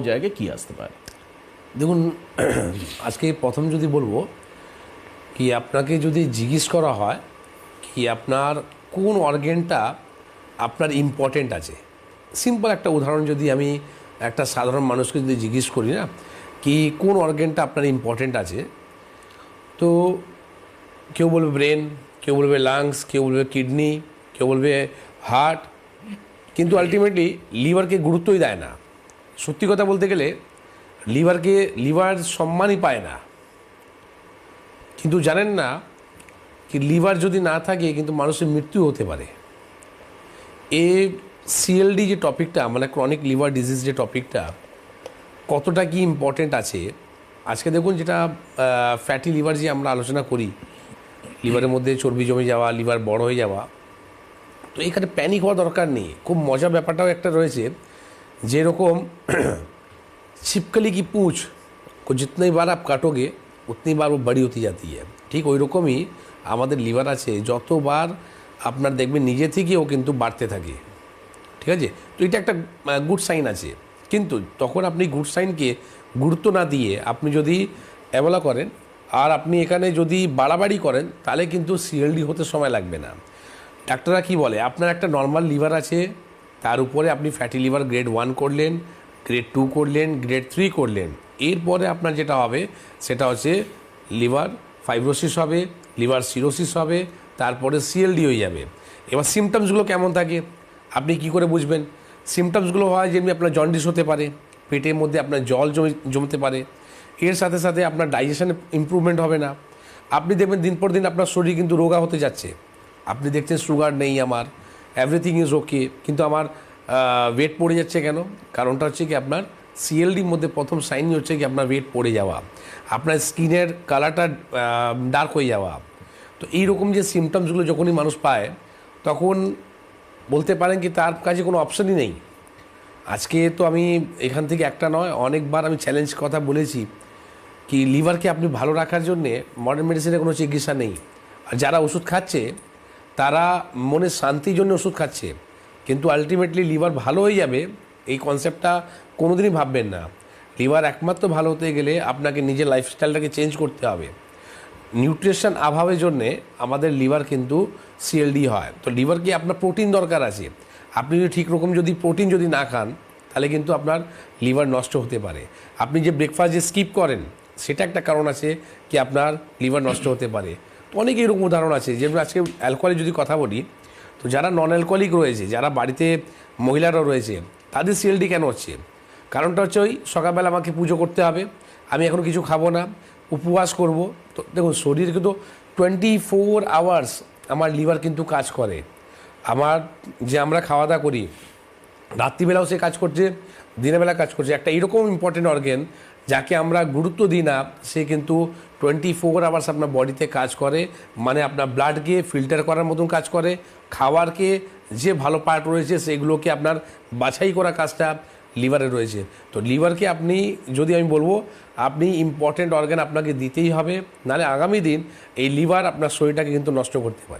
জায়গায় কী আসতে পারে? দেখুন, আজকে প্রথম যদি বলবো কি, আপনাকে যদি জিজ্ঞেস করা হয় কি আপনার কোন অর্গ্যানটা আপনার ইম্পর্টেন্ট আছে, সিম্পল একটা উদাহরণ যদি আমি একটা সাধারণ মানুষকে যদি জিজ্ঞেস করি না কি কোন অর্গ্যানটা আপনার ইম্পর্টেন্ট আছে, তো কেউ বলবে ব্রেন, কেউ বলবে লাংস, কেউ বলবে কিডনি, কেউ বলবে হার্ট, কিন্তু আলটিমেটলি লিভারকে গুরুত্বই দেয় না। সত্যি কথা বলতে গেলে লিভার সম্মানই পায় না। কিন্তু জানেন না কি লিভার যদি না থাকে কিন্তু মানুষের মৃত্যু হতে পারে। সিএলডি যে টপিকটা, মানে ক্রনিক লিভার ডিজিজ যে টপিকটা, কতটা কি ইম্পর্টেন্ট আছে আজকে দেখুন। যেটা ফ্যাটি লিভার যে আমরা আলোচনা করি, লিভারের মধ্যে চর্বি জমে যাওয়া, লিভার বড় হয়ে যাওয়া, তো এখানে প্যানিক হওয়া দরকার নেই। খুব মজা ব্যাপারটাও একটা রয়েছে, যেরকম छिपकली की पूंछ को जितनी बार आप काटोगे उतनी बार वो बड़ी होती जाती है। ঠিক ওই রকমই আমাদের লিভার আছে, যতবার আপনার দেখবেন নিজে থেকে ও কিন্তু বাড়তে থাকে। ঠিক আছে, তো এটা একটা গুড সাইন আছে। কিন্তু তখন আপনি গুড সাইনকে গুরুত্ব না দিয়ে আপনি যদি অ্যাভয়েড করেন আর আপনি এখানে যদি বাড়াবাড়ি করেন, তাহলে কিন্তু সিএলডি হতে সময় লাগবে না। ডাক্তাররা কি বলে, আপনার একটা নর্মাল লিভার আছে, তার উপরে আপনি ফ্যাটি লিভার গ্রেড 1 করলেন, গ্রেড 2 করলেন, গ্রেড 3 করলেন, এরপরে আপনার যেটা হবে সেটা হচ্ছে লিভার ফাইব্রোসিস হবে, লিভার সিরোসিস হবে, তারপরে সিএলডি হয়ে যাবে। এবার সিমটমসগুলো কেমন থাকে আপনি কি করে বুঝবেন? সিমটমসগুলো হয় যেমনি আপনার জন্ডিস হতে পারে, পেটের মধ্যে আপনার জল জমতে পারে, এর সাথে সাথে আপনার ডাইজেশন ইমপ্রুভমেন্ট হবে না। আপনি দেখবেন দিন পর দিন আপনার শরীর কিন্তু রোগা হতে যাচ্ছে। আপনি দেখছেন সুগার নেই আমার, এভরিথিং ইজ ওকে, কিন্তু আমার ওয়েট পড়ে যাচ্ছে কেন? কারণটা হচ্ছে কি আপনার সিএলডির মধ্যে প্রথম সাইনই হচ্ছে কি আপনার ওয়েট পড়ে যাওয়া, আপনার স্কিনের কালারটা ডার্ক হয়ে যাওয়া। তো এইরকম যে সিমটমসগুলো যখনই মানুষ পায়, তখন বলতে পারেন কি তার কাছে কোনো অপশনই নেই। আজকে তো আমি এখান থেকে একটা নয় অনেকবার আমি চ্যালেঞ্জ কথা বলেছি কি লিভারকে আপনি ভালো রাখার জন্যে মডার্ন মেডিসিনের কোনো চিকিৎসা নেই। আর যারা ওষুধ খাচ্ছে তারা মনের শান্তির জন্য ওষুধ খাচ্ছে, কিন্তু আলটিমেটলি লিভার ভালো হয়ে যাবে এই কনসেপ্টটা কোনোদিনই ভাববেন না। লিভার একমাত্র ভালো হতে গেলে আপনাকে নিজের লাইফস্টাইলটাকে চেঞ্জ করতে হবে। নিউট্রিশন অভাবের জন্যে আমাদের লিভার কিন্তু সিএলডি হয়। তো লিভারকে আপনার প্রোটিন দরকার আছে। আপনি যদি ঠিক রকম যদি প্রোটিন যদি না খান, তাহলে কিন্তু আপনার লিভার নষ্ট হতে পারে। আপনি যে ব্রেকফাস্ট যে স্কিপ করেন, সেটা একটা কারণ আছে কি আপনার লিভার নষ্ট হতে পারে। তো অনেক এরকম উদাহরণ আছে। যেমন আজকে অ্যালকোহলের যদি কথা বলি, তো যারা নন অ্যালকোহলিক রয়েছে, যারা বাড়িতে মহিলারা রয়েছে, তাদের সিএলডি কেন হচ্ছে? কারণটা হচ্ছে ওই সকালবেলা আমাকে পুজো করতে হবে, আমি এখন কিছু খাবো না, উপবাস করব। তো দেখুন, শরীর কিন্তু 24 আওয়ার্স আমার লিভার কিন্তু কাজ করে। আমার যে আমরা খাওয়া দাওয়া করি, রাত্রিবেলাও সে কাজ করছে, দিনের বেলা কাজ করছে। একটা এরকম ইম্পর্টেন্ট অর্গ্যান যাকে আমরা গুরুত্ব দিই না, সে কিন্তু 24 আওয়ার্স আপনার বডিতে কাজ করে। মানে আপনার ব্লাডকে ফিল্টার করার মতন কাজ করে, খাওয়ারকে যে ভালো পার্ট রয়েছে সেগুলোকে আপনার বাছাই করা কাজটা লিভারে রয়েছে। তো লিভারকে আপনি যদি আমি বলবো আপনি ইম্পর্টেন্ট অর্গান আপনাকে দিতেই হবে, নাহলে আগামী দিন এই লিভার আপনার শরীরটাকে কিন্তু নষ্ট করতে পারে।